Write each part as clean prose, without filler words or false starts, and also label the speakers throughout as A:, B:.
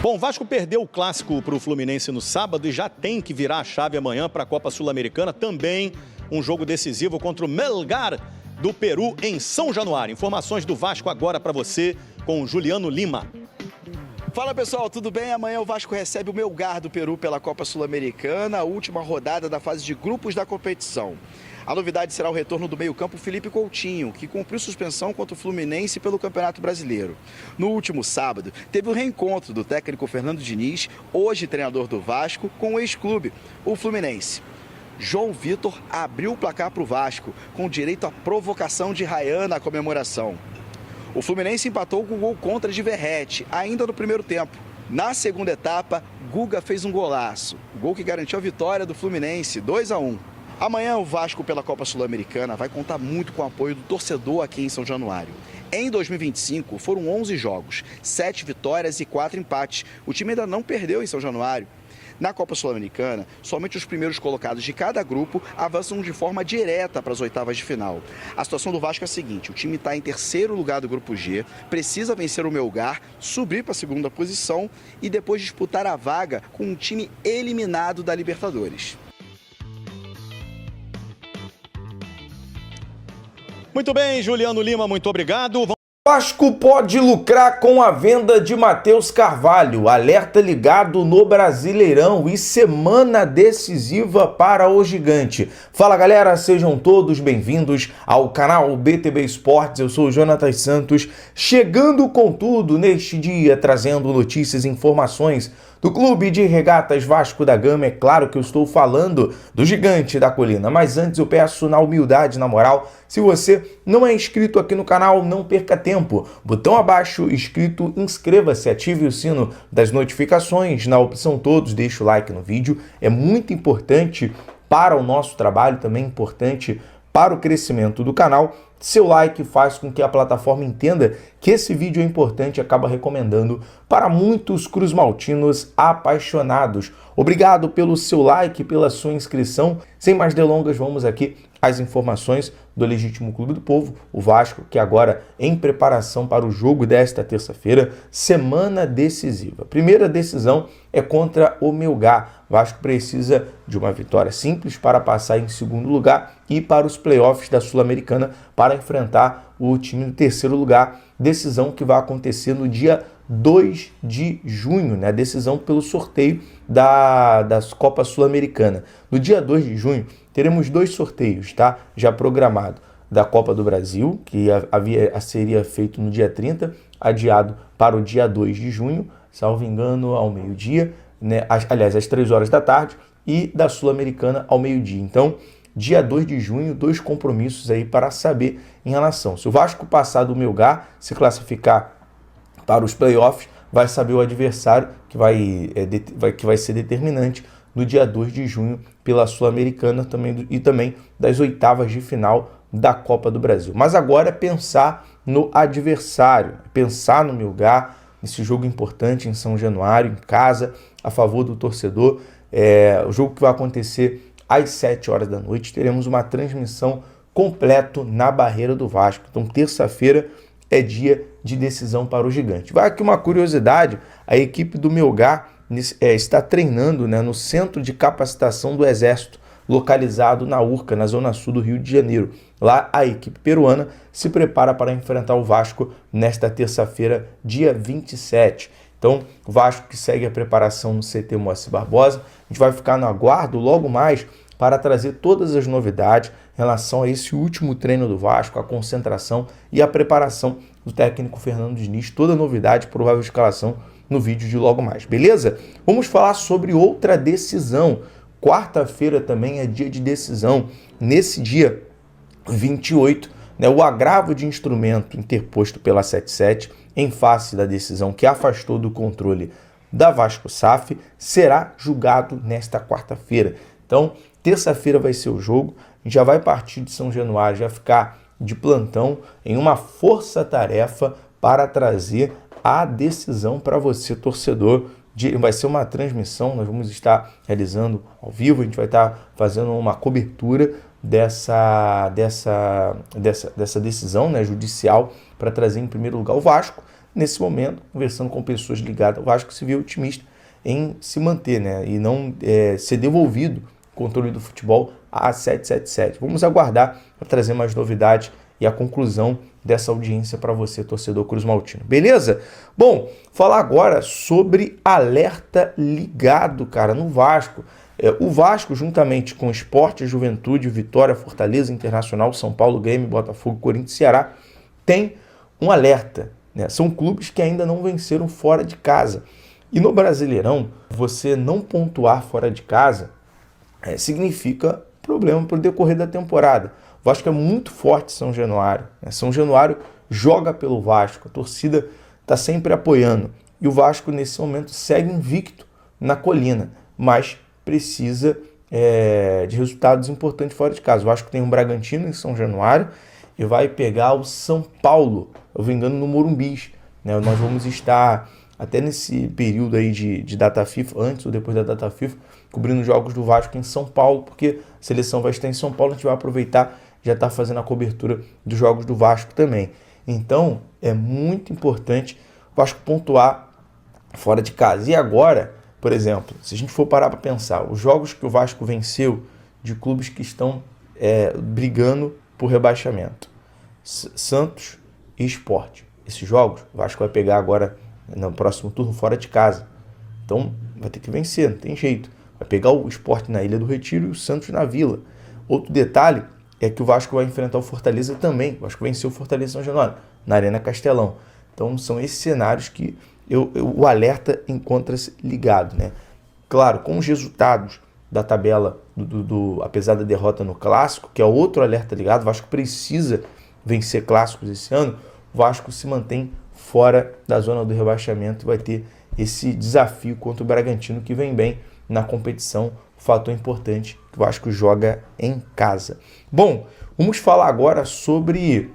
A: Bom, o Vasco perdeu o clássico para o Fluminense no sábado e já tem que virar a chave amanhã para a Copa Sul-Americana. Também um jogo decisivo contra o Melgar do Peru em São Januário. Informações do Vasco agora para você com o Juliano Lima.
B: Fala pessoal, tudo bem? Amanhã o Vasco recebe o Melgar do Peru pela Copa Sul-Americana, a última rodada da fase de grupos da competição. A novidade será o retorno do meio-campo Felipe Coutinho, que cumpriu suspensão contra o Fluminense pelo Campeonato Brasileiro. No último sábado, teve o reencontro do técnico Fernando Diniz, hoje treinador do Vasco, com o ex-clube, o Fluminense. João Vitor abriu o placar para o Vasco, com direito à provocação de Ryan na comemoração. O Fluminense empatou com o gol contra de Verratti, ainda no primeiro tempo. Na segunda etapa, Guga fez um golaço, o gol que garantiu a vitória do Fluminense, 2-1. Amanhã o Vasco pela Copa Sul-Americana vai contar muito com o apoio do torcedor aqui em São Januário. Em 2025 foram 11 jogos, 7 vitórias e 4 empates. O time ainda não perdeu em São Januário. Na Copa Sul-Americana, somente os primeiros colocados de cada grupo avançam de forma direta para as oitavas de final. A situação do Vasco é a seguinte: o time está em terceiro lugar do grupo G, precisa vencer o Melgar, subir para a segunda posição e depois disputar a vaga com um time eliminado da Libertadores.
A: Muito bem, Juliano Lima, muito obrigado.
C: Vasco pode lucrar com a venda de Matheus Carvalho. Alerta ligado no Brasileirão e semana decisiva para o Gigante. Fala galera, sejam todos bem-vindos ao canal BTB Esportes. Eu sou o Jonatas Santos, chegando com tudo neste dia, trazendo notícias e informações do Clube de Regatas Vasco da Gama. É claro que eu estou falando do Gigante da Colina, mas antes eu peço na humildade, na moral, se você não é inscrito aqui no canal, não perca tempo. Botão abaixo, inscrito, inscreva-se, ative o sino das notificações na opção todos, deixa o like no vídeo, é muito importante para o nosso trabalho, também importante para o crescimento do canal. Seu like faz com que a plataforma entenda que esse vídeo é importante e acaba recomendando para muitos cruzmaltinos apaixonados. Obrigado pelo seu like, pela sua inscrição. Sem mais delongas, vamos aqui às informações do Legítimo Clube do Povo, o Vasco, que agora em preparação para o jogo desta terça-feira, semana decisiva. Primeira decisão é contra o Melgar. Vasco precisa de uma vitória simples para passar em segundo lugar e para os playoffs da Sul-Americana para enfrentar o time do terceiro lugar. Decisão que vai acontecer no dia 2 de junho, né? Decisão pelo sorteio das Copa Sul-Americana. No dia 2 de junho, teremos dois sorteios, tá? Já programado. Da Copa do Brasil, que seria feito no dia 30, adiado para o dia 2 de junho, salvo engano, ao meio-dia, né? Aliás, às 3 horas da tarde, e da Sul-Americana ao meio-dia. Então, dia 2 de junho, dois compromissos aí para saber em relação. Se o Vasco passar do Melgar, se classificar para os playoffs, vai saber o adversário que vai ser determinante no dia 2 de junho pela Sul-Americana e também das oitavas de final da Copa do Brasil. Mas agora é pensar no adversário, pensar no Melgar, nesse jogo importante em São Januário, em casa, a favor do torcedor. O jogo que vai acontecer às 7 horas da noite. Teremos uma transmissão completa na Barreira do Vasco. Então, terça-feira é dia de decisão para o Gigante. Vai aqui uma curiosidade: a equipe do Melgar está treinando, né, no Centro de Capacitação do Exército, localizado na Urca, na zona sul do Rio de Janeiro. Lá a equipe peruana se prepara para enfrentar o Vasco nesta terça-feira, dia 27. Então, o Vasco que segue a preparação no CT Moacir Barbosa. A gente vai ficar no aguardo logo mais para trazer todas as novidades em relação a esse último treino do Vasco, a concentração e a preparação do técnico Fernando Diniz. Toda novidade, provável escalação no vídeo de logo mais, beleza? Vamos falar sobre outra decisão. Quarta-feira também é dia de decisão. Nesse dia 28, né, o agravo de instrumento interposto pela 77 em face da decisão que afastou do controle da Vasco SAF será julgado nesta quarta-feira. Então, terça-feira vai ser o jogo. A gente já vai partir de São Januário, já ficar de plantão em uma força-tarefa para trazer a decisão para você, torcedor. Vai ser uma transmissão, nós vamos estar realizando ao vivo, a gente vai estar fazendo uma cobertura dessa decisão, né, judicial, para trazer em primeiro lugar o Vasco, nesse momento, conversando com pessoas ligadas ao Vasco, se vê otimista em se manter, né? E não ser devolvido o controle do futebol a 777. Vamos aguardar para trazer mais novidades e a conclusão dessa audiência para você, torcedor cruzmaltino. Beleza? Bom, falar agora sobre alerta ligado, cara, no Vasco. O Vasco, juntamente com Sport, Juventude, Vitória, Fortaleza, Internacional, São Paulo, Grêmio, Botafogo, Corinthians e Ceará, tem um alerta, né? São clubes que ainda não venceram fora de casa. E no Brasileirão, você não pontuar fora de casa significa problema para o decorrer da temporada. O Vasco é muito forte em São Januário, né? São Januário joga pelo Vasco, a torcida está sempre apoiando. E o Vasco, nesse momento, segue invicto na colina, mas precisa de resultados importantes fora de casa. O Vasco tem um Bragantino em São Januário e vai pegar o São Paulo, eu me engano, no Morumbi, né? Nós vamos estar até nesse período aí de data FIFA, antes ou depois da data FIFA, cobrindo os jogos do Vasco em São Paulo, porque a seleção vai estar em São Paulo, a gente vai aproveitar, já está fazendo a cobertura dos jogos do Vasco também. Então, é muito importante o Vasco pontuar fora de casa. E agora, por exemplo, se a gente for parar para pensar, os jogos que o Vasco venceu de clubes que estão brigando por rebaixamento, Santos e Sport. Esses jogos o Vasco vai pegar agora no próximo turno fora de casa. Então vai ter que vencer, não tem jeito. Vai pegar o Sport na Ilha do Retiro e o Santos na Vila. Outro detalhe é que o Vasco vai enfrentar o Fortaleza também. O Vasco venceu o Fortaleza São Januário na Arena Castelão. Então são esses cenários que o alerta encontra-se ligado, né? Claro, com os resultados da tabela, apesar da derrota no Clássico, que é outro alerta ligado, o Vasco precisa vencer clássicos esse ano, o Vasco se mantém fora da zona do rebaixamento, vai ter esse desafio contra o Bragantino, que vem bem na competição, fator importante, que o Vasco joga em casa. Bom, vamos falar agora sobre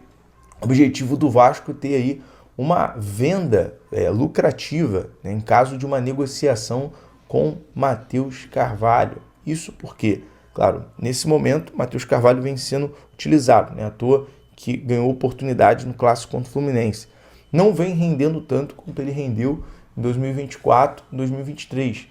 C: o objetivo do Vasco ter aí uma venda lucrativa, né, em caso de uma negociação com Matheus Carvalho. Isso porque, claro, nesse momento, Matheus Carvalho vem sendo utilizado, né, à toa que ganhou oportunidade no Clássico contra o Fluminense. Não vem rendendo tanto quanto ele rendeu em 2024, 2023.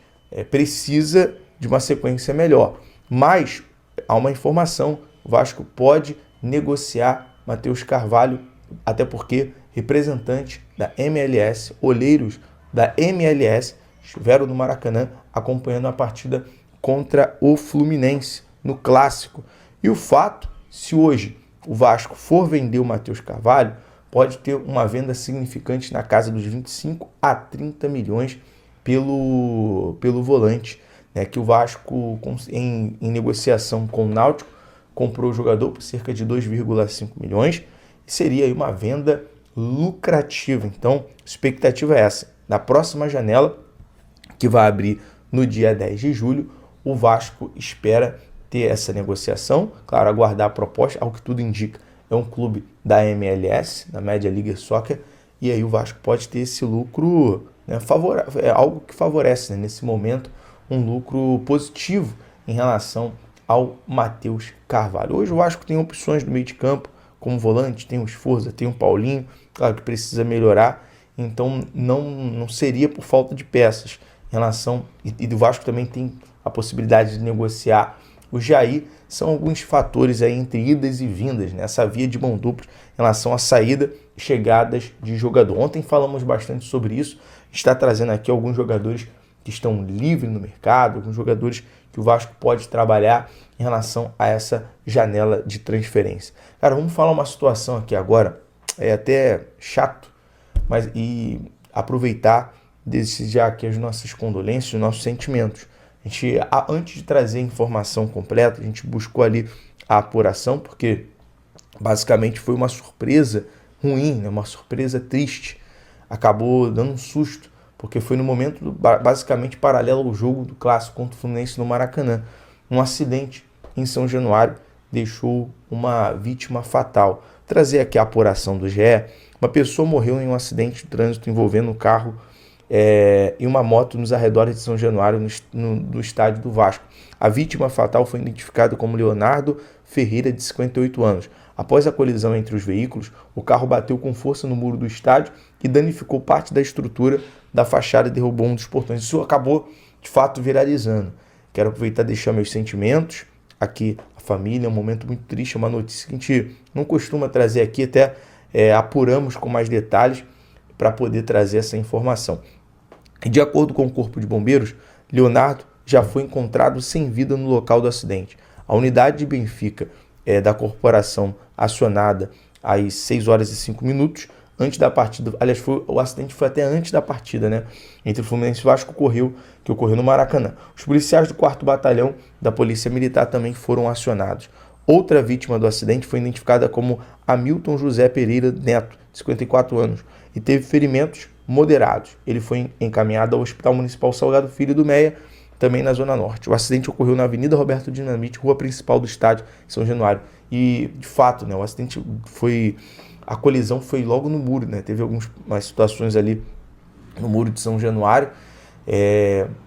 C: Precisa de uma sequência melhor. Mas há uma informação, o Vasco pode negociar Matheus Carvalho, até porque representantes da MLS, olheiros da MLS, estiveram no Maracanã acompanhando a partida contra o Fluminense no Clássico. E o fato, se hoje o Vasco for vender o Matheus Carvalho, pode ter uma venda significante na casa dos 25 a 30 milhões pelo volante, né, que o Vasco, em negociação com o Náutico, comprou o jogador por cerca de 2,5 milhões, e seria aí uma venda lucrativa. Então, a expectativa é essa. Na próxima janela, que vai abrir no dia 10 de julho, o Vasco espera ter essa negociação, claro, aguardar a proposta, ao que tudo indica, é um clube da MLS, da Major League Soccer, e aí o Vasco pode ter esse lucro, né, algo que favorece, né, nesse momento, um lucro positivo em relação ao Matheus Carvalho. Hoje o Vasco tem opções no meio de campo, como volante, tem o Sforza, tem o Paulinho, claro que precisa melhorar, então não seria por falta de peças em relação, e do Vasco também tem a possibilidade de negociar o Jair. São alguns fatores aí entre idas e vindas, né? Essa via de mão dupla em relação à saída e chegadas de jogador. Ontem falamos bastante sobre isso, está trazendo aqui alguns jogadores que estão livres no mercado, alguns jogadores que o Vasco pode trabalhar em relação a essa janela de transferência. Cara, vamos falar uma situação aqui agora, é até chato, mas e aproveitar desejar aqui as nossas condolências, os nossos sentimentos. A gente, antes de trazer a informação completa, a gente buscou ali a apuração, porque basicamente foi uma surpresa ruim, né? Uma surpresa triste. Acabou dando um susto, porque foi no momento basicamente paralelo ao jogo do Clássico contra o Fluminense no Maracanã. Um acidente em São Januário deixou uma vítima fatal. Trazer aqui a apuração do GE. Uma pessoa morreu em um acidente de trânsito envolvendo um carro e uma moto nos arredores de São Januário, no estádio do Vasco. A vítima fatal foi identificada como Leonardo Ferreira, de 58 anos. Após a colisão entre os veículos, o carro bateu com força no muro do estádio e danificou parte da estrutura da fachada e derrubou um dos portões. Isso acabou, de fato, viralizando. Quero aproveitar e deixar meus sentimentos aqui, a família, é um momento muito triste, é uma notícia que a gente não costuma trazer aqui, até apuramos com mais detalhes para poder trazer essa informação. E de acordo com o Corpo de Bombeiros, Leonardo já foi encontrado sem vida no local do acidente. A unidade de Benfica da corporação acionada às 6 horas e 5 minutos, antes da partida, aliás, o acidente foi até antes da partida, né? Entre Fluminense e Vasco que ocorreu no Maracanã. Os policiais do 4º Batalhão da Polícia Militar também foram acionados. Outra vítima do acidente foi identificada como Hamilton José Pereira Neto, de 54 anos, e teve ferimentos moderados. Ele foi encaminhado ao Hospital Municipal Salgado Filho do Meia, também na Zona Norte. O acidente ocorreu na Avenida Roberto Dinamite, rua principal do estádio, São Januário. E, de fato, né, o acidente a colisão foi logo no muro, né? Teve algumas situações ali no muro de São Januário,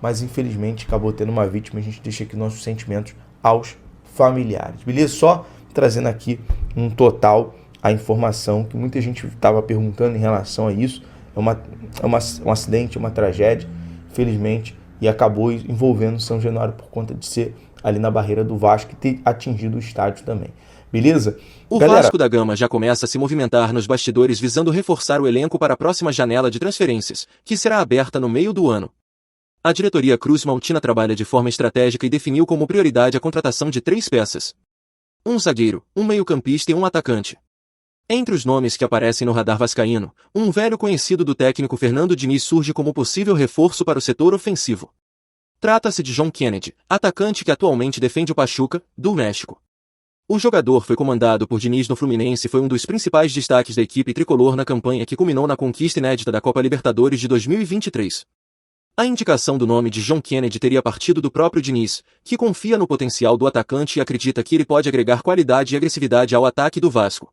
C: mas infelizmente acabou tendo uma vítima. A gente deixa aqui nossos sentimentos aos familiares. Beleza? Só trazendo aqui um total a informação que muita gente estava perguntando em relação a isso. Um acidente, uma tragédia, infelizmente, e acabou envolvendo São Januário por conta de ser ali na barreira do Vasco e ter atingido o estádio também. Beleza?
D: O Vasco da Gama já começa a se movimentar nos bastidores visando reforçar o elenco para a próxima janela de transferências, que será aberta no meio do ano. A diretoria Cruz Maltina trabalha de forma estratégica e definiu como prioridade a contratação de 3 peças: um zagueiro, um meio-campista e um atacante. Entre os nomes que aparecem no radar vascaíno, um velho conhecido do técnico Fernando Diniz surge como possível reforço para o setor ofensivo. Trata-se de John Kennedy, atacante que atualmente defende o Pachuca, do México. O jogador foi comandado por Diniz no Fluminense e foi um dos principais destaques da equipe tricolor na campanha que culminou na conquista inédita da Copa Libertadores de 2023. A indicação do nome de John Kennedy teria partido do próprio Diniz, que confia no potencial do atacante e acredita que ele pode agregar qualidade e agressividade ao ataque do Vasco.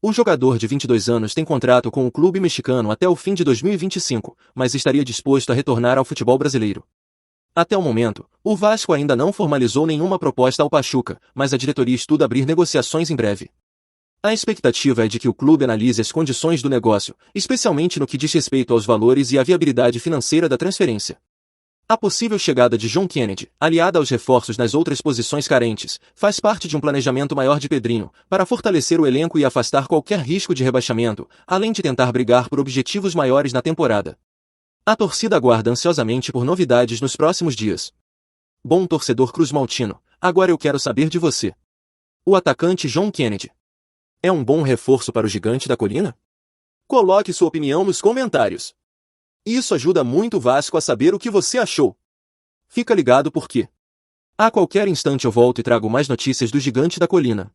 D: O jogador de 22 anos tem contrato com o clube mexicano até o fim de 2025, mas estaria disposto a retornar ao futebol brasileiro. Até o momento, o Vasco ainda não formalizou nenhuma proposta ao Pachuca, mas a diretoria estuda abrir negociações em breve. A expectativa é de que o clube analise as condições do negócio, especialmente no que diz respeito aos valores e à viabilidade financeira da transferência. A possível chegada de John Kennedy, aliada aos reforços nas outras posições carentes, faz parte de um planejamento maior de Pedrinho, para fortalecer o elenco e afastar qualquer risco de rebaixamento, além de tentar brigar por objetivos maiores na temporada. A torcida aguarda ansiosamente por novidades nos próximos dias. Bom torcedor cruzmaltino, agora eu quero saber de você. O atacante John Kennedy é um bom reforço para o Gigante da Colina? Coloque sua opinião nos comentários. Isso ajuda muito o Vasco a saber o que você achou. Fica ligado porque a qualquer instante eu volto e trago mais notícias do Gigante da Colina.